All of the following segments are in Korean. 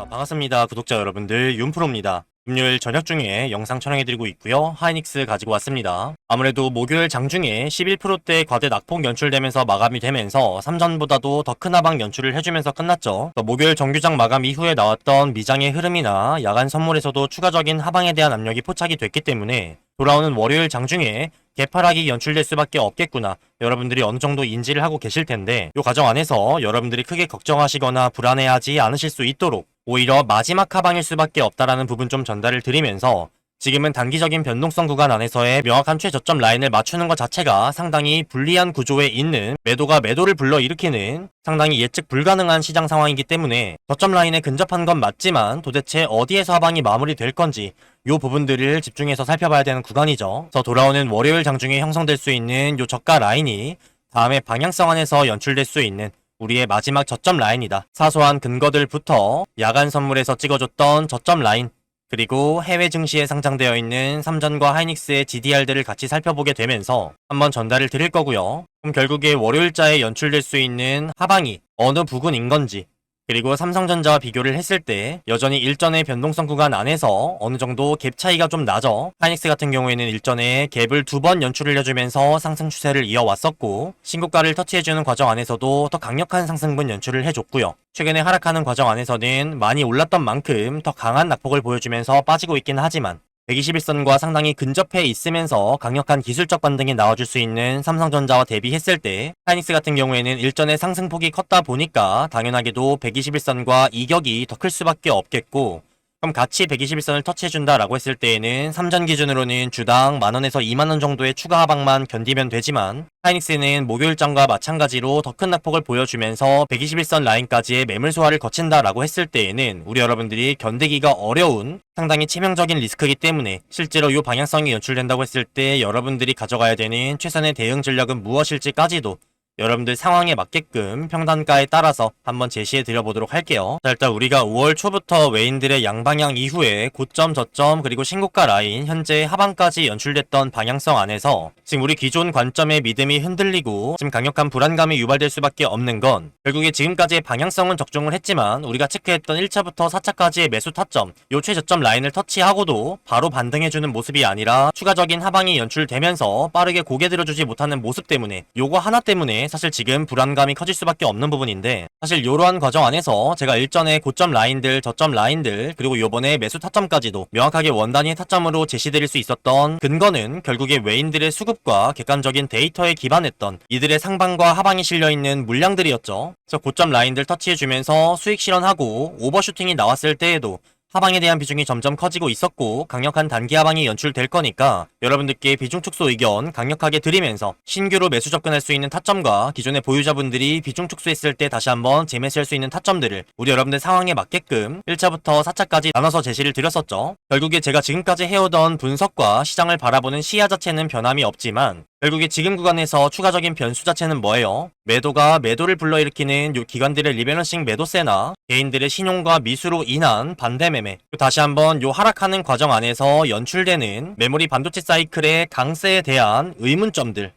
반갑습니다. 구독자 여러분들, 윤프로입니다. 금요일 저녁 중에 영상 촬영해드리고 있고요. 하이닉스 가지고 왔습니다. 아무래도 목요일 장중에 11%대 과대 낙폭 연출되면서 마감이 되면서 3전보다도 더 큰 하방 연출을 해주면서 끝났죠. 목요일 정규장 마감 이후에 나왔던 미장의 흐름이나 야간 선물에서도 추가적인 하방에 대한 압력이 포착이 됐기 때문에 돌아오는 월요일 장중에 개파락이 연출될 수밖에 없겠구나, 여러분들이 어느 정도 인지를 하고 계실 텐데, 이 과정 안에서 여러분들이 크게 걱정하시거나 불안해하지 않으실 수 있도록 오히려 마지막 하방일 수밖에 없다라는 부분 좀 전달을 드리면서, 지금은 단기적인 변동성 구간 안에서의 명확한 최저점 라인을 맞추는 것 자체가 상당히 불리한 구조에 있는, 매도가 매도를 불러일으키는 상당히 예측 불가능한 시장 상황이기 때문에 저점 라인에 근접한 건 맞지만 도대체 어디에서 하방이 마무리될 건지 요 부분들을 집중해서 살펴봐야 되는 구간이죠. 그래서 돌아오는 월요일 장중에 형성될 수 있는 요 저가 라인이 다음에 방향성 안에서 연출될 수 있는 우리의 마지막 저점 라인이다. 사소한 근거들부터 야간 선물에서 찍어줬던 저점 라인, 그리고 해외 증시에 상장되어 있는 삼전과 하이닉스의 GDR들을 같이 살펴보게 되면서 한번 전달을 드릴 거고요. 그럼 결국에 월요일자에 연출될 수 있는 하방이 어느 부근인 건지, 그리고 삼성전자와 비교를 했을 때 여전히 일전의 변동성 구간 안에서 어느 정도 갭 차이가 좀 나죠. 하이닉스 같은 경우에는 일전에 갭을 2번 연출을 해주면서 상승 추세를 이어왔었고, 신고가를 터치해주는 과정 안에서도 더 강력한 상승분 연출을 해줬고요. 최근에 하락하는 과정 안에서는 많이 올랐던 만큼 더 강한 낙폭을 보여주면서 빠지고 있긴 하지만 121선과 상당히 근접해 있으면서 강력한 기술적 반등이 나와줄 수 있는 삼성전자와 대비했을 때 하이닉스 같은 경우에는 일전에 상승폭이 컸다 보니까 당연하게도 121선과 이격이 더 클 수밖에 없겠고, 그럼 같이 121선을 터치해준다라고 했을 때에는 3전 기준으로는 주당 만원에서 2만원 정도의 추가 하방만 견디면 되지만, 하이닉스는 목요일장과 마찬가지로 더 큰 낙폭을 보여주면서 121선 라인까지의 매물 소화를 거친다라고 했을 때에는 우리 여러분들이 견디기가 어려운 상당히 치명적인 리스크이기 때문에, 실제로 이 방향성이 연출된다고 했을 때 여러분들이 가져가야 되는 최선의 대응 전략은 무엇일지까지도 여러분들 상황에 맞게끔 평단가에 따라서 한번 제시해 드려보도록 할게요. 자, 일단 우리가 5월 초부터 외인들의 양방향 이후에 고점, 저점, 그리고 신고가 라인, 현재 하방까지 연출됐던 방향성 안에서 지금 우리 기존 관점의 믿음이 흔들리고 지금 강력한 불안감이 유발될 수밖에 없는 건, 결국에 지금까지의 방향성은 적중을 했지만 우리가 체크했던 1차부터 4차까지의 매수 타점, 요 최저점 라인을 터치하고도 바로 반등해주는 모습이 아니라 추가적인 하방이 연출되면서 빠르게 고개 들어주지 못하는 모습 때문에, 요거 하나 때문에 사실 지금 불안감이 커질 수밖에 없는 부분인데, 사실 이러한 과정 안에서 제가 일전에 고점 라인들, 저점 라인들, 그리고 요번에 매수 타점까지도 명확하게 원단위 타점으로 제시드릴 수 있었던 근거는 결국에 외인들의 수급과 객관적인 데이터에 기반했던 이들의 상방과 하방이 실려있는 물량들이었죠. 그래서 고점 라인들 터치해주면서 수익 실현하고 오버슈팅이 나왔을 때에도 하방에 대한 비중이 점점 커지고 있었고, 강력한 단기 하방이 연출될 거니까 여러분들께 비중 축소 의견 강력하게 드리면서 신규로 매수 접근할 수 있는 타점과 기존의 보유자분들이 비중 축소했을 때 다시 한번 재매수할 수 있는 타점들을 우리 여러분들 상황에 맞게끔 1차부터 4차까지 나눠서 제시를 드렸었죠. 결국에 제가 지금까지 해오던 분석과 시장을 바라보는 시야 자체는 변함이 없지만, 결국에 지금 구간에서 추가적인 변수 자체는 뭐예요? 매도가 매도를 불러일으키는 요 기관들의 리밸런싱 매도세나 개인들의 신용과 미수로 인한 반대 매매, 다시 한번 요 하락하는 과정 안에서 연출되는 메모리 반도체 사이클의 강세에 대한 의문점들,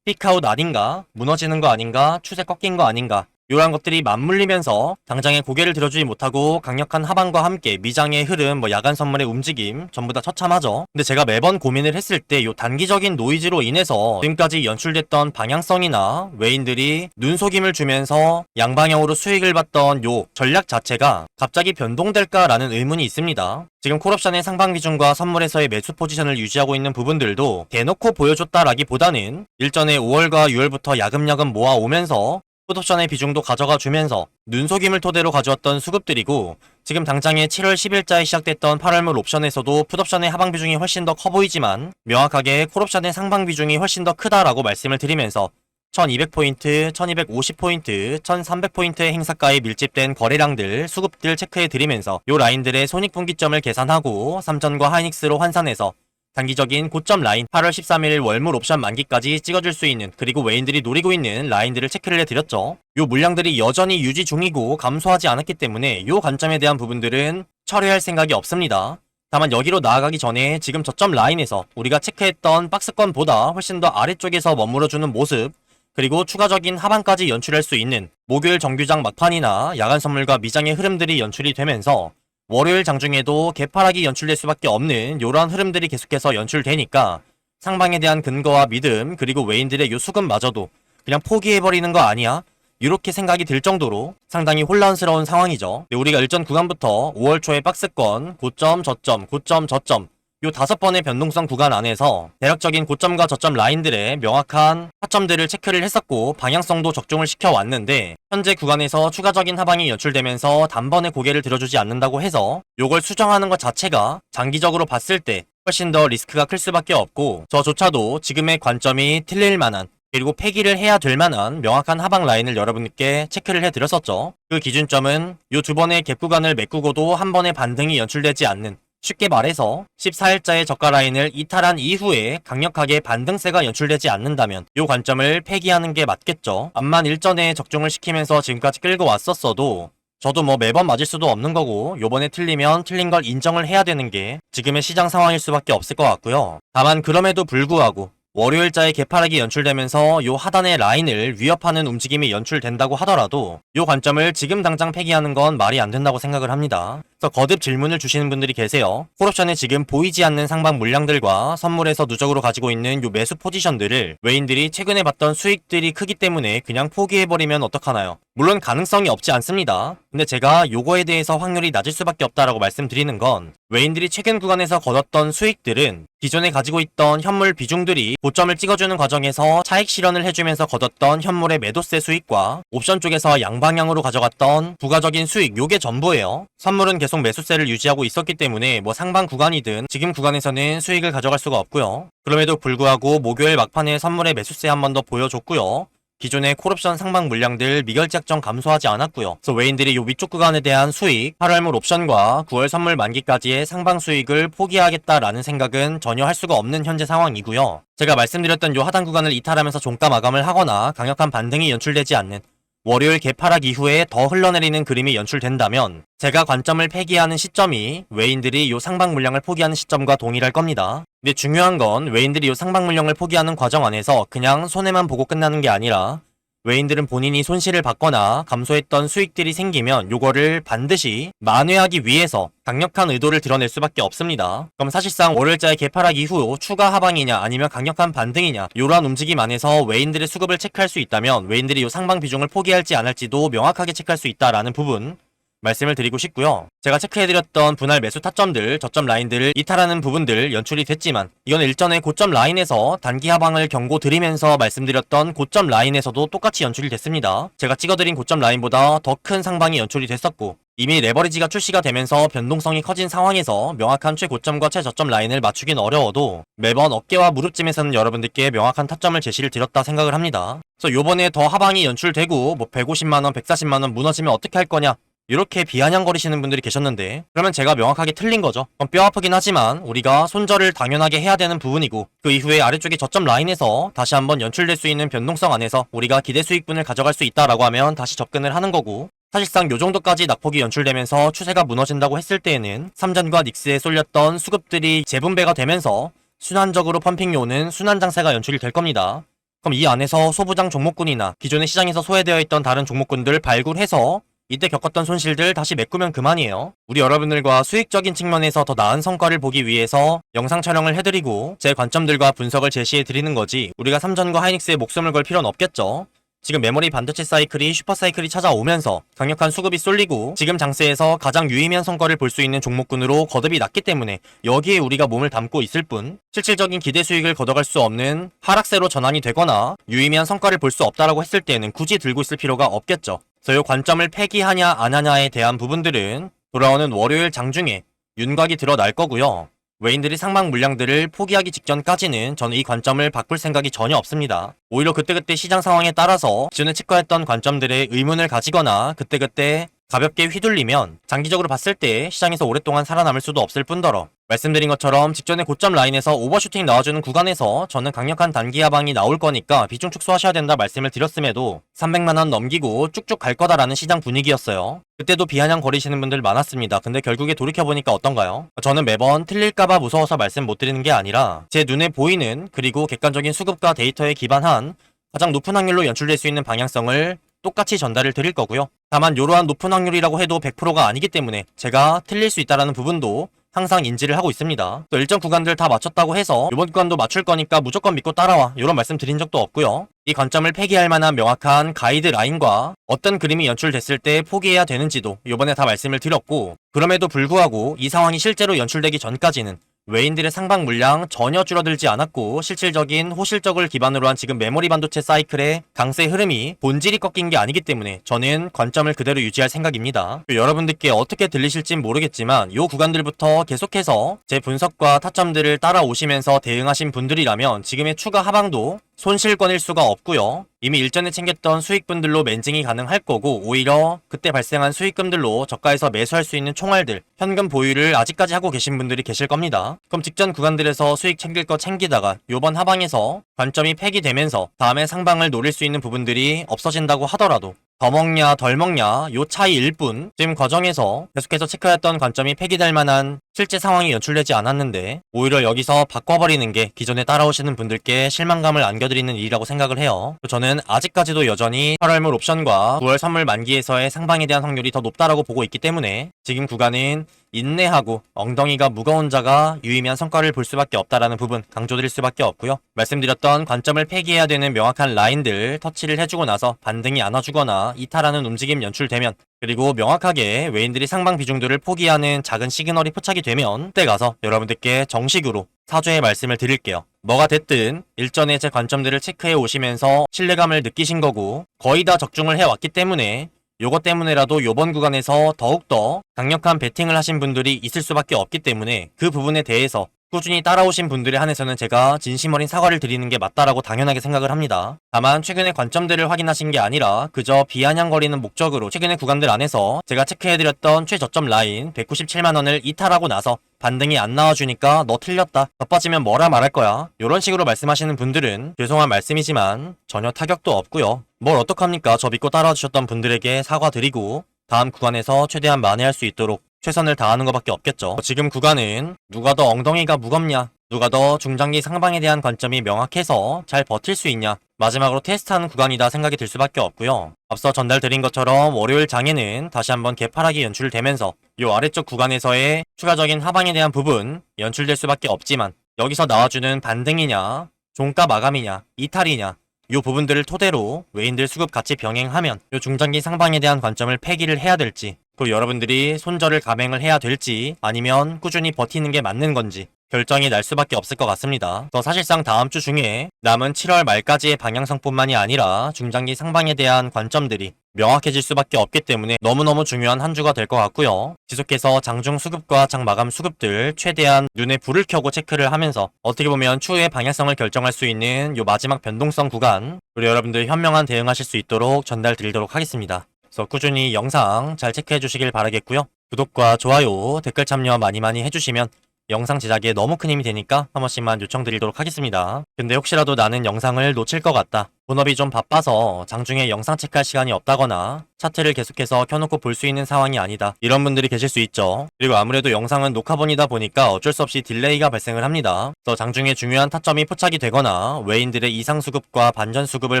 피크아웃 아닌가? 무너지는 거 아닌가? 추세 꺾인 거 아닌가? 이러한 것들이 맞물리면서 당장에 고개를 들어주지 못하고 강력한 하방과 함께 미장의 흐름, 야간 선물의 움직임 전부 다 처참하죠. 근데 제가 매번 고민을 했을 때 요 단기적인 노이즈로 인해서 지금까지 연출됐던 방향성이나 외인들이 눈속임을 주면서 양방향으로 수익을 봤던 요 전략 자체가 갑자기 변동될까라는 의문이 있습니다. 지금 콜옵션의 상방 비중과 선물에서의 매수 포지션을 유지하고 있는 부분들도 대놓고 보여줬다라기보다는 일전에 5월과 6월부터 야금야금 모아오면서 풋옵션의 비중도 가져가 주면서 눈속임을 토대로 가져왔던 수급들이고, 지금 당장에 7월 10일자에 시작됐던 8월물 옵션에서도 풋옵션의 하방 비중이 훨씬 더 커 보이지만 명확하게 콜옵션의 상방 비중이 훨씬 더 크다라고 말씀을 드리면서 1200포인트, 1250포인트, 1300포인트의 행사가에 밀집된 거래량들, 수급들 체크해 드리면서 요 라인들의 손익분기점을 계산하고 삼전과 하이닉스로 환산해서 단기적인 고점 라인 8월 13일 월물 옵션 만기까지 찍어줄 수 있는, 그리고 외인들이 노리고 있는 라인들을 체크를 해드렸죠. 요 물량들이 여전히 유지 중이고 감소하지 않았기 때문에 요 관점에 대한 부분들은 철회할 생각이 없습니다. 다만 여기로 나아가기 전에 지금 저점 라인에서 우리가 체크했던 박스권보다 훨씬 더 아래쪽에서 머물러주는 모습, 그리고 추가적인 하방까지 연출할 수 있는 목요일 정규장 막판이나 야간 선물과 미장의 흐름들이 연출이 되면서 월요일 장중에도 개파락이 연출될 수밖에 없는 이러한 흐름들이 계속해서 연출되니까 상방에 대한 근거와 믿음 그리고 외인들의 요 수급마저도 그냥 포기해버리는 거 아니야? 이렇게 생각이 들 정도로 상당히 혼란스러운 상황이죠. 우리가 일전 구간부터 5월 초에 박스권, 고점, 저점, 고점, 저점 요 5번의 변동성 구간 안에서 대략적인 고점과 저점 라인들의 명확한 타점들을 체크를 했었고 방향성도 적중을 시켜왔는데 현재 구간에서 추가적인 하방이 연출되면서 단번에 고개를 들어주지 않는다고 해서 요걸 수정하는 것 자체가 장기적으로 봤을 때 훨씬 더 리스크가 클 수밖에 없고 저조차도 지금의 관점이 틀릴 만한 그리고 폐기를 해야 될 만한 명확한 하방 라인을 여러분께 체크를 해드렸었죠. 그 기준점은 요 2번의 갭 구간을 메꾸고도 한 번의 반등이 연출되지 않는 쉽게 말해서 14일자의 저가 라인을 이탈한 이후에 강력하게 반등세가 연출되지 않는다면 요 관점을 폐기하는 게 맞겠죠. 암만 일전에 적중을 시키면서 지금까지 끌고 왔었어도 저도 뭐 매번 맞을 수도 없는 거고 요번에 틀리면 틀린 걸 인정을 해야 되는 게 지금의 시장 상황일 수밖에 없을 것 같고요. 다만 그럼에도 불구하고 월요일자의 개파락이 연출되면서 요 하단의 라인을 위협하는 움직임이 연출된다고 하더라도 요 관점을 지금 당장 폐기하는 건 말이 안 된다고 생각을 합니다. 그래서 거듭 질문을 주시는 분들이 계세요. 콜옵션에 지금 보이지 않는 상방 물량들과 선물에서 누적으로 가지고 있는 요 매수 포지션들을 외인들이 최근에 봤던 수익들이 크기 때문에 그냥 포기해버리면 어떡하나요? 물론 가능성이 없지 않습니다. 근데 제가 요거에 대해서 확률이 낮을 수밖에 없다라고 말씀드리는 건 외인들이 최근 구간에서 거뒀던 수익들은 기존에 가지고 있던 현물 비중들이 고점을 찍어주는 과정에서 차익 실현을 해주면서 거뒀던 현물의 매도세 수익과 옵션 쪽에서 양방향으로 가져갔던 부가적인 수익 요게 전부예요. 선물은 계속 매수세를 유지하고 있었기 때문에 뭐 상방 구간이든 지금 구간에서는 수익을 가져갈 수가 없고요. 그럼에도 불구하고 목요일 막판에 선물의 매수세 한 번 더 보여줬고요. 기존의 콜옵션 상방 물량들 미결제 약정 감소하지 않았고요. 그래서 외인들이 요 위쪽 구간에 대한 수익, 8월물 옵션과 9월 선물 만기까지의 상방 수익을 포기하겠다라는 생각은 전혀 할 수가 없는 현재 상황이고요. 제가 말씀드렸던 요 하단 구간을 이탈하면서 종가 마감을 하거나 강력한 반등이 연출되지 않는 월요일 개파락 이후에 더 흘러내리는 그림이 연출된다면 제가 관점을 폐기하는 시점이 외인들이 요 상방 물량을 포기하는 시점과 동일할 겁니다. 근데 중요한 건 외인들이 요 상방 물량을 포기하는 과정 안에서 그냥 손해만 보고 끝나는 게 아니라 외인들은 본인이 손실을 받거나 감소했던 수익들이 생기면 요거를 반드시 만회하기 위해서 강력한 의도를 드러낼 수밖에 없습니다. 그럼 사실상 월요일자의 개파락 이후 추가 하방이냐 아니면 강력한 반등이냐 이러한 움직임 안에서 외인들의 수급을 체크할 수 있다면 외인들이 요 상방 비중을 포기할지 안 할지도 명확하게 체크할 수 있다라는 부분 말씀을 드리고 싶고요. 제가 체크해드렸던 분할 매수 타점들, 저점 라인들을 이탈하는 부분들 연출이 됐지만 이건 일전에 고점 라인에서 단기 하방을 경고 드리면서 말씀드렸던 고점 라인에서도 똑같이 연출이 됐습니다. 제가 찍어드린 고점 라인보다 더 큰 상방이 연출이 됐었고 이미 레버리지가 출시가 되면서 변동성이 커진 상황에서 명확한 최고점과 최저점 라인을 맞추긴 어려워도 매번 어깨와 무릎쯤에서는 여러분들께 명확한 타점을 제시를 드렸다 생각을 합니다. 그래서 요번에 더 하방이 연출되고 뭐 150만원, 140만원 무너지면 어떻게 할 거냐 이렇게 비아냥거리시는 분들이 계셨는데 그러면 제가 명확하게 틀린 거죠. 뼈 아프긴 하지만 우리가 손절을 당연하게 해야 되는 부분이고 그 이후에 아래쪽에 저점 라인에서 다시 한번 연출될 수 있는 변동성 안에서 우리가 기대 수익분을 가져갈 수 있다라고 하면 다시 접근을 하는 거고 사실상 요 정도까지 낙폭이 연출되면서 추세가 무너진다고 했을 때에는 삼전과 닉스에 쏠렸던 수급들이 재분배가 되면서 순환적으로 펌핑이 오는 순환 장세가 연출이 될 겁니다. 그럼 이 안에서 소부장 종목군이나 기존의 시장에서 소외되어 있던 다른 종목군들 발굴해서 이때 겪었던 손실들 다시 메꾸면 그만이에요. 우리 여러분들과 수익적인 측면에서 더 나은 성과를 보기 위해서 영상 촬영을 해드리고 제 관점들과 분석을 제시해드리는 거지 우리가 삼전과 하이닉스에 목숨을 걸 필요는 없겠죠. 지금 메모리 반도체 사이클이 슈퍼 사이클이 찾아오면서 강력한 수급이 쏠리고 지금 장세에서 가장 유의미한 성과를 볼 수 있는 종목군으로 거듭이 났기 때문에 여기에 우리가 몸을 담고 있을 뿐 실질적인 기대 수익을 걷어갈 수 없는 하락세로 전환이 되거나 유의미한 성과를 볼 수 없다라고 했을 때는 굳이 들고 있을 필요가 없겠죠. 그래서 이 관점을 폐기하냐 안 하냐에 대한 부분들은 돌아오는 월요일 장중에 윤곽이 드러날 거고요. 외인들이 상방 물량들을 포기하기 직전까지는 저는 이 관점을 바꿀 생각이 전혀 없습니다. 오히려 그때그때 시장 상황에 따라서 기존에 체크했던 관점들의 의문을 가지거나 그때그때 가볍게 휘둘리면 장기적으로 봤을 때 시장에서 오랫동안 살아남을 수도 없을 뿐더러 말씀드린 것처럼 직전에 고점 라인에서 오버슈팅 나와주는 구간에서 저는 강력한 단기 하방이 나올 거니까 비중 축소하셔야 된다 말씀을 드렸음에도 300만원 넘기고 쭉쭉 갈 거다라는 시장 분위기였어요. 그때도 비아냥 거리시는 분들 많았습니다. 근데 결국에 돌이켜보니까 어떤가요? 저는 매번 틀릴까봐 무서워서 말씀 못 드리는 게 아니라 제 눈에 보이는 그리고 객관적인 수급과 데이터에 기반한 가장 높은 확률로 연출될 수 있는 방향성을 똑같이 전달을 드릴 거고요. 다만 이러한 높은 확률이라고 해도 100%가 아니기 때문에 제가 틀릴 수 있다는 부분도 항상 인지를 하고 있습니다. 또 일정 구간들 다 맞췄다고 해서 이번 구간도 맞출 거니까 무조건 믿고 따라와 이런 말씀 드린 적도 없고요. 이 관점을 폐기할 만한 명확한 가이드라인과 어떤 그림이 연출됐을 때 포기해야 되는지도 이번에 다 말씀을 드렸고, 그럼에도 불구하고 이 상황이 실제로 연출되기 전까지는 외인들의 상방 물량 전혀 줄어들지 않았고 실질적인 호실적을 기반으로 한 지금 메모리 반도체 사이클의 강세 흐름이 본질이 꺾인 게 아니기 때문에 저는 관점을 그대로 유지할 생각입니다. 여러분들께 어떻게 들리실진 모르겠지만 이 구간들부터 계속해서 제 분석과 타점들을 따라오시면서 대응하신 분들이라면 지금의 추가 하방도 손실권일 수가 없고요. 이미 일전에 챙겼던 수익분들로 멘징이 가능할 거고, 오히려 그때 발생한 수익금들로 저가에서 매수할 수 있는 총알들, 현금 보유를 아직까지 하고 계신 분들이 계실 겁니다. 그럼 직전 구간들에서 수익 챙길 거 챙기다가 요번 하방에서 관점이 폐기되면서 다음에 상방을 노릴 수 있는 부분들이 없어진다고 하더라도 더 먹냐 덜 먹냐 요 차이일 뿐, 지금 과정에서 계속해서 체크했던 관점이 폐기될 만한 실제 상황이 연출되지 않았는데 오히려 여기서 바꿔버리는 게 기존에 따라오시는 분들께 실망감을 안겨드리는 일이라고 생각을 해요. 저는 아직까지도 여전히 8월물 옵션과 9월 선물 만기에서의 상방에 대한 확률이 더 높다라고 보고 있기 때문에 지금 구간은 인내하고 엉덩이가 무거운 자가 유의미한 성과를 볼 수밖에 없다라는 부분 강조드릴 수밖에 없고요. 말씀드렸던 관점을 폐기해야 되는 명확한 라인들 터치를 해주고 나서 반등이 안 와주거나 이탈하는 움직임 연출되면, 그리고 명확하게 외인들이 상방 비중들을 포기하는 작은 시그널이 포착이 되면 그때 가서 여러분들께 정식으로 사죄의 말씀을 드릴게요. 뭐가 됐든 일전에 제 관점들을 체크해 오시면서 신뢰감을 느끼신 거고 거의 다 적중을 해왔기 때문에 요것 때문에라도 요번 구간에서 더욱더 강력한 베팅을 하신 분들이 있을 수밖에 없기 때문에 그 부분에 대해서 꾸준히 따라오신 분들에 한해서는 제가 진심 어린 사과를 드리는 게 맞다라고 당연하게 생각을 합니다. 다만 최근의 관점들을 확인하신 게 아니라 그저 비아냥거리는 목적으로 최근의 구간들 안에서 제가 체크해드렸던 최저점 라인 197만원을 이탈하고 나서 반등이 안 나와주니까 너 틀렸다, 더 빠지면 뭐라 말할 거야, 이런 식으로 말씀하시는 분들은 죄송한 말씀이지만 전혀 타격도 없고요. 뭘 어떡합니까? 저 믿고 따라와 주셨던 분들에게 사과드리고 다음 구간에서 최대한 만회할 수 있도록 최선을 다하는 것밖에 없겠죠. 지금 구간은 누가 더 엉덩이가 무겁냐, 누가 더 중장기 상방에 대한 관점이 명확해서 잘 버틸 수 있냐, 마지막으로 테스트하는 구간이다 생각이 들 수밖에 없고요. 앞서 전달드린 것처럼 월요일 장에는 다시 한번 개파락이 연출되면서 이 아래쪽 구간에서의 추가적인 하방에 대한 부분 연출될 수밖에 없지만, 여기서 나와주는 반등이냐 종가 마감이냐 이탈이냐 이 부분들을 토대로 외인들 수급 같이 병행하면 이 중장기 상방에 대한 관점을 폐기를 해야 될지, 그리고 여러분들이 손절을 감행을 해야 될지 아니면 꾸준히 버티는 게 맞는 건지 결정이 날 수밖에 없을 것 같습니다. 더 사실상 다음 주 중에 남은 7월 말까지의 방향성뿐만이 아니라 중장기 상방에 대한 관점들이 명확해질 수밖에 없기 때문에 너무너무 중요한 한 주가 될 것 같고요. 지속해서 장중 수급과 장 마감 수급들 최대한 눈에 불을 켜고 체크를 하면서 어떻게 보면 추후의 방향성을 결정할 수 있는 요 마지막 변동성 구간, 우리 여러분들 현명한 대응하실 수 있도록 전달 드리도록 하겠습니다. 그래서 꾸준히 영상 잘 체크해 주시길 바라겠고요. 구독과 좋아요, 댓글 참여 많이 해주시면 영상 제작에 너무 큰 힘이 되니까 한 번씩만 요청드리도록 하겠습니다. 근데 혹시라도 나는 영상을 놓칠 것 같다, 본업이 좀 바빠서 장중에 영상 체크할 시간이 없다거나 차트를 계속해서 켜놓고 볼 수 있는 상황이 아니다, 이런 분들이 계실 수 있죠. 그리고 아무래도 영상은 녹화본이다 보니까 어쩔 수 없이 딜레이가 발생을 합니다. 그래서 장중에 중요한 타점이 포착이 되거나 외인들의 이상 수급과 반전 수급을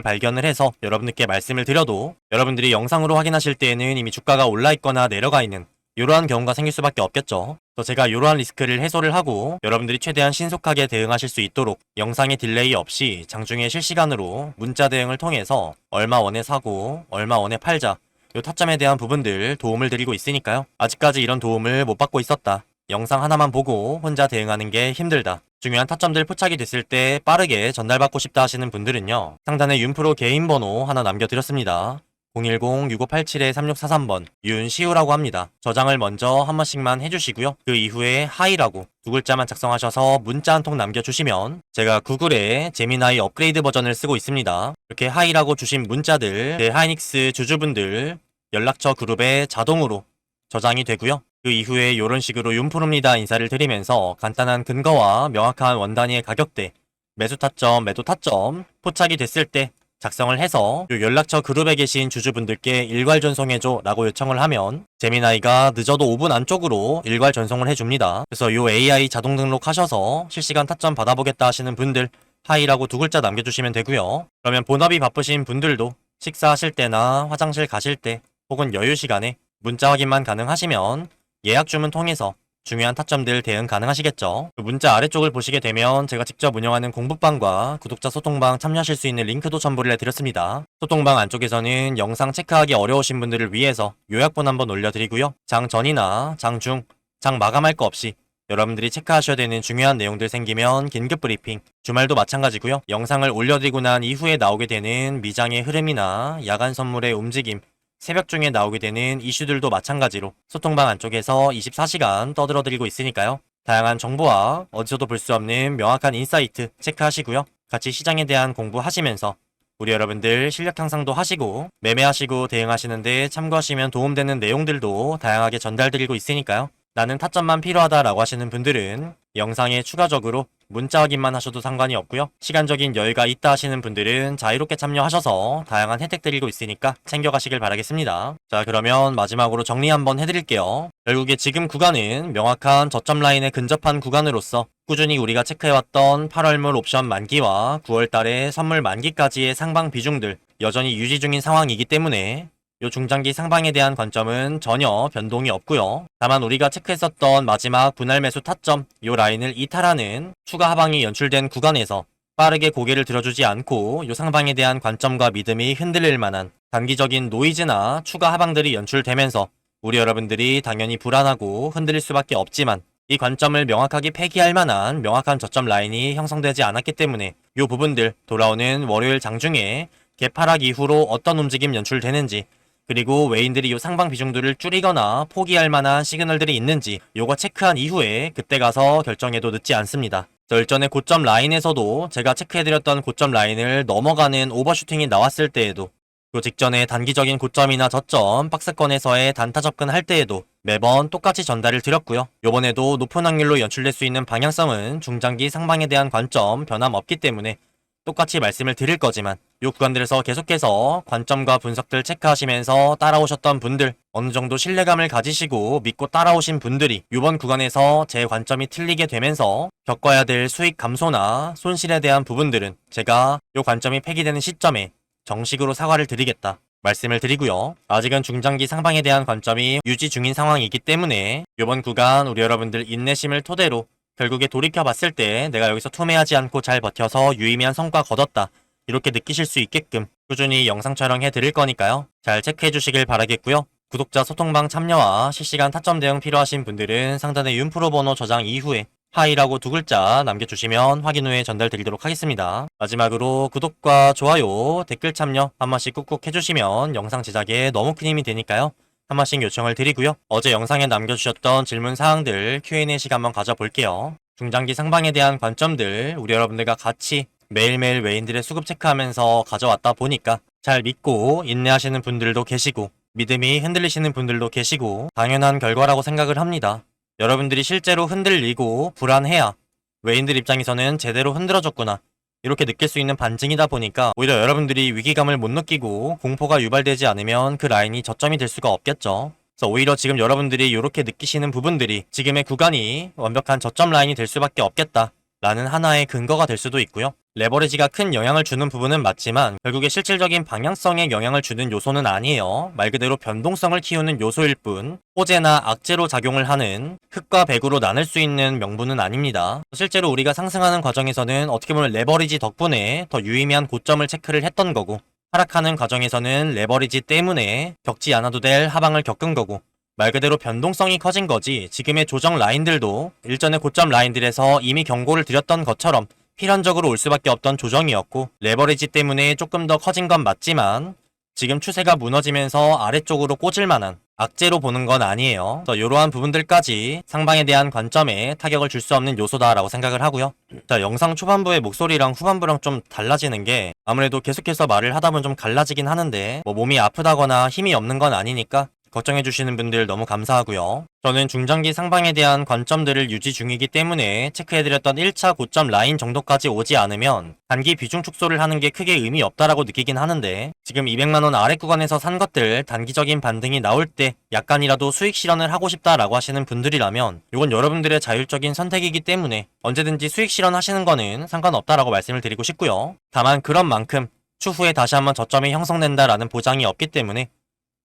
발견을 해서 여러분들께 말씀을 드려도 여러분들이 영상으로 확인하실 때에는 이미 주가가 올라 있거나 내려가 있는 이러한 경우가 생길 수밖에 없겠죠. 그래서 제가 이러한 리스크를 해소를 하고 여러분들이 최대한 신속하게 대응하실 수 있도록 영상의 딜레이 없이 장중에 실시간으로 문자 대응을 통해서 얼마 원에 사고 얼마 원에 팔자 요 타점에 대한 부분들 도움을 드리고 있으니까요. 아직까지 이런 도움을 못 받고 있었다, 영상 하나만 보고 혼자 대응하는 게 힘들다, 중요한 타점들 포착이 됐을 때 빠르게 전달받고 싶다 하시는 분들은요, 상단에 윤프로 개인 번호 하나 남겨드렸습니다. 010-6587-3643번 윤시우라고 합니다. 저장을 먼저 한 번씩만 해주시고요. 그 이후에 하이라고 두 글자만 작성하셔서 문자 한 통 남겨주시면 제가 구글에 제미나이 업그레이드 버전을 쓰고 있습니다. 이렇게 하이라고 주신 문자들 제 하이닉스 주주분들 연락처 그룹에 자동으로 저장이 되고요. 그 이후에 이런 식으로 윤프로입니다 인사를 드리면서 간단한 근거와 명확한 원단위의 가격대, 매수 타점, 매도 타점 포착이 됐을 때 작성을 해서 요 연락처 그룹에 계신 주주분들께 일괄 전송해줘 라고 요청을 하면 제미나이가 늦어도 5분 안쪽으로 일괄 전송을 해줍니다. 그래서 요 AI 자동 등록하셔서 실시간 타점 받아보겠다 하시는 분들 하이라고 두 글자 남겨주시면 되고요. 그러면 본업이 바쁘신 분들도 식사하실 때나 화장실 가실 때 혹은 여유 시간에 문자 확인만 가능하시면 예약 주문 통해서 중요한 타점들 대응 가능하시겠죠. 문자 아래쪽을 보시게 되면 제가 직접 운영하는 공부방과 구독자 소통방 참여하실 수 있는 링크도 첨부를 해드렸습니다. 소통방 안쪽에서는 영상 체크하기 어려우신 분들을 위해서 요약본 한번 올려드리고요. 장 전이나 장 중, 장 마감할 거 없이 여러분들이 체크하셔야 되는 중요한 내용들 생기면 긴급 브리핑, 주말도 마찬가지고요. 영상을 올려드리고 난 이후에 나오게 되는 미장의 흐름이나 야간 선물의 움직임, 새벽 중에 나오게 되는 이슈들도 마찬가지로 소통방 안쪽에서 24시간 떠들어드리고 있으니까요. 다양한 정보와 어디서도 볼 수 없는 명확한 인사이트 체크하시고요. 같이 시장에 대한 공부하시면서 우리 여러분들 실력 향상도 하시고 매매하시고 대응하시는데 참고하시면 도움되는 내용들도 다양하게 전달드리고 있으니까요. 나는 타점만 필요하다라고 하시는 분들은 영상에 추가적으로 문자 확인만 하셔도 상관이 없고요. 시간적인 여유가 있다 하시는 분들은 자유롭게 참여하셔서 다양한 혜택 드리고 있으니까 챙겨가시길 바라겠습니다. 자, 그러면 마지막으로 정리 한번 해드릴게요. 결국에 지금 구간은 명확한 저점 라인에 근접한 구간으로서 꾸준히 우리가 체크해왔던 8월물 옵션 만기와 9월달에 선물 만기까지의 상방 비중들 여전히 유지 중인 상황이기 때문에 요 중장기 상방에 대한 관점은 전혀 변동이 없고요. 다만 우리가 체크했었던 마지막 분할 매수 타점 요 라인을 이탈하는 추가 하방이 연출된 구간에서 빠르게 고개를 들어주지 않고 요 상방에 대한 관점과 믿음이 흔들릴 만한 단기적인 노이즈나 추가 하방들이 연출되면서 우리 여러분들이 당연히 불안하고 흔들릴 수밖에 없지만 이 관점을 명확하게 폐기할 만한 명확한 저점 라인이 형성되지 않았기 때문에 요 부분들 돌아오는 월요일 장중에 개파락 이후로 어떤 움직임 연출되는지 그리고 외인들이 요 상방 비중들을 줄이거나 포기할 만한 시그널들이 있는지 요거 체크한 이후에 그때 가서 결정해도 늦지 않습니다. 절전의 고점 라인에서도 제가 체크해드렸던 고점 라인을 넘어가는 오버슈팅이 나왔을 때에도 그 직전에 단기적인 고점이나 저점 박스권에서의 단타 접근할 때에도 매번 똑같이 전달을 드렸고요. 요번에도 높은 확률로 연출될 수 있는 방향성은 중장기 상방에 대한 관점 변함없기 때문에 똑같이 말씀을 드릴 거지만 이 구간들에서 계속해서 관점과 분석들 체크하시면서 따라오셨던 분들 어느 정도 신뢰감을 가지시고 믿고 따라오신 분들이 이번 구간에서 제 관점이 틀리게 되면서 겪어야 될 수익 감소나 손실에 대한 부분들은 제가 이 관점이 폐기되는 시점에 정식으로 사과를 드리겠다 말씀을 드리고요. 아직은 중장기 상방에 대한 관점이 유지 중인 상황이기 때문에 이번 구간 우리 여러분들 인내심을 토대로 결국에 돌이켜봤을 때 내가 여기서 투매하지 않고 잘 버텨서 유의미한 성과 거뒀다 이렇게 느끼실 수 있게끔 꾸준히 영상 촬영해 드릴 거니까요. 잘 체크해 주시길 바라겠고요. 구독자 소통방 참여와 실시간 타점 대응 필요하신 분들은 상단의 윤프로 번호 저장 이후에 하이라고 두 글자 남겨주시면 확인 후에 전달 드리도록 하겠습니다. 마지막으로 구독과 좋아요, 댓글 참여 한 번씩 꾹꾹 해주시면 영상 제작에 너무 큰 힘이 되니까요. 한 번씩 요청을 드리고요. 어제 영상에 남겨주셨던 질문 사항들 Q&A 시간 한번 가져볼게요. 중장기 상방에 대한 관점들 우리 여러분들과 같이 매일매일 외인들의 수급 체크하면서 가져왔다 보니까 잘 믿고 인내하시는 분들도 계시고 믿음이 흔들리시는 분들도 계시고 당연한 결과라고 생각을 합니다. 여러분들이 실제로 흔들리고 불안해야 외인들 입장에서는 제대로 흔들어졌구나 이렇게 느낄 수 있는 반증이다 보니까 오히려 여러분들이 위기감을 못 느끼고 공포가 유발되지 않으면 그 라인이 저점이 될 수가 없겠죠. 그래서 오히려 지금 여러분들이 이렇게 느끼시는 부분들이 지금의 구간이 완벽한 저점 라인이 될 수밖에 없겠다 라는 하나의 근거가 될 수도 있고요. 레버리지가 큰 영향을 주는 부분은 맞지만 결국에 실질적인 방향성에 영향을 주는 요소는 아니에요. 말 그대로 변동성을 키우는 요소일 뿐 호재나 악재로 작용을 하는 흑과 백으로 나눌 수 있는 명분은 아닙니다. 실제로 우리가 상승하는 과정에서는 어떻게 보면 레버리지 덕분에 더 유의미한 고점을 체크를 했던 거고 하락하는 과정에서는 레버리지 때문에 겪지 않아도 될 하방을 겪은 거고 말 그대로 변동성이 커진 거지 지금의 조정 라인들도 일전의 고점 라인들에서 이미 경고를 드렸던 것처럼 필연적으로 올 수밖에 없던 조정이었고 레버리지 때문에 조금 더 커진 건 맞지만 지금 추세가 무너지면서 아래쪽으로 꽂을 만한 악재로 보는 건 아니에요. 그래서 이러한 부분들까지 상방에 대한 관점에 타격을 줄 수 없는 요소다라고 생각을 하고요. 자, 영상 초반부의 목소리랑 후반부랑 좀 달라지는 게 아무래도 계속해서 말을 하다 보면 좀 갈라지긴 하는데 뭐 몸이 아프다거나 힘이 없는 건 아니니까 걱정해주시는 분들 너무 감사하고요. 저는 중장기 상방에 대한 관점들을 유지 중이기 때문에 체크해드렸던 1차 고점 라인 정도까지 오지 않으면 단기 비중 축소를 하는 게 크게 의미 없다라고 느끼긴 하는데, 지금 200만원 아래 구간에서 산 것들 단기적인 반등이 나올 때 약간이라도 수익 실현을 하고 싶다라고 하시는 분들이라면 이건 여러분들의 자율적인 선택이기 때문에 언제든지 수익 실현하시는 거는 상관없다라고 말씀을 드리고 싶고요. 다만 그런 만큼 추후에 다시 한번 저점이 형성된다라는 보장이 없기 때문에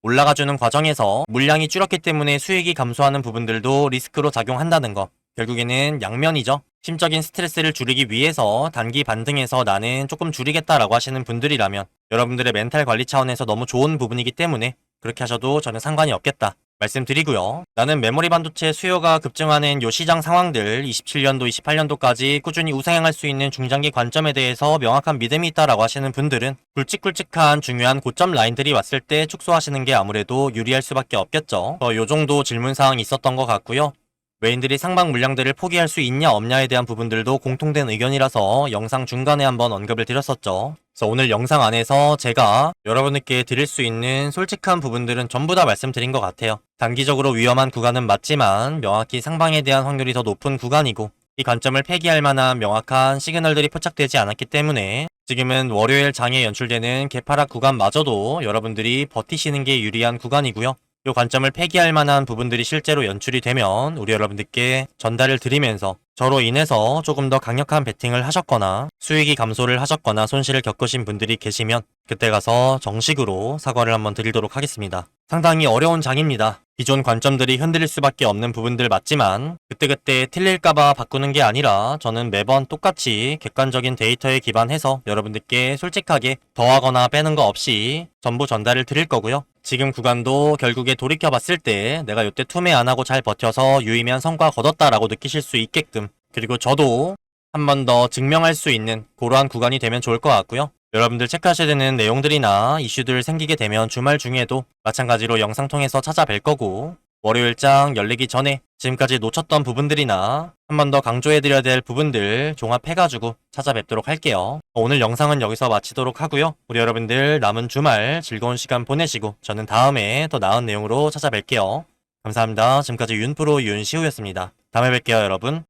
올라가주는 과정에서 물량이 줄었기 때문에 수익이 감소하는 부분들도 리스크로 작용한다는 거. 결국에는 양면이죠. 심적인 스트레스를 줄이기 위해서 단기 반등에서 나는 조금 줄이겠다라고 하시는 분들이라면 여러분들의 멘탈 관리 차원에서 너무 좋은 부분이기 때문에 그렇게 하셔도 전혀 상관이 없겠다 말씀드리고요. 나는 메모리 반도체 수요가 급증하는 요 시장 상황들 27년도, 28년도까지 꾸준히 우상향할 수 있는 중장기 관점에 대해서 명확한 믿음이 있다라고 하시는 분들은 굵직굵직한 중요한 고점 라인들이 왔을 때 축소하시는 게 아무래도 유리할 수밖에 없겠죠. 요 정도 질문사항이 있었던 것 같고요. 외인들이 상방 물량들을 포기할 수 있냐 없냐에 대한 부분들도 공통된 의견이라서 영상 중간에 한번 언급을 드렸었죠. 그래서 오늘 영상 안에서 제가 여러분들께 드릴 수 있는 솔직한 부분들은 전부 다 말씀드린 것 같아요. 단기적으로 위험한 구간은 맞지만 명확히 상방에 대한 확률이 더 높은 구간이고 이 관점을 폐기할 만한 명확한 시그널들이 포착되지 않았기 때문에 지금은 월요일 장에 연출되는 개파락 구간마저도 여러분들이 버티시는 게 유리한 구간이고요. 이 관점을 폐기할 만한 부분들이 실제로 연출이 되면 우리 여러분들께 전달을 드리면서 저로 인해서 조금 더 강력한 베팅을 하셨거나 수익이 감소를 하셨거나 손실을 겪으신 분들이 계시면 그때 가서 정식으로 사과를 한번 드리도록 하겠습니다. 상당히 어려운 장입니다. 기존 관점들이 흔들릴 수밖에 없는 부분들 맞지만 그때그때 틀릴까봐 바꾸는 게 아니라 저는 매번 똑같이 객관적인 데이터에 기반해서 여러분들께 솔직하게 더하거나 빼는 거 없이 전부 전달을 드릴 거고요. 지금 구간도 결국에 돌이켜봤을 때 내가 이때 투매 안하고 잘 버텨서 유의미한 성과 거뒀다라고 느끼실 수 있게끔, 그리고 저도 한 번 더 증명할 수 있는 그러한 구간이 되면 좋을 것 같고요. 여러분들 체크하셔야 되는 내용들이나 이슈들 생기게 되면 주말 중에도 마찬가지로 영상 통해서 찾아뵐 거고, 월요일장 열리기 전에 지금까지 놓쳤던 부분들이나 한 번 더 강조해드려야 될 부분들 종합해가지고 찾아뵙도록 할게요. 오늘 영상은 여기서 마치도록 하고요. 우리 여러분들 남은 주말 즐거운 시간 보내시고 저는 다음에 더 나은 내용으로 찾아뵐게요. 감사합니다. 지금까지 윤프로 윤시우였습니다. 다음에 뵐게요, 여러분.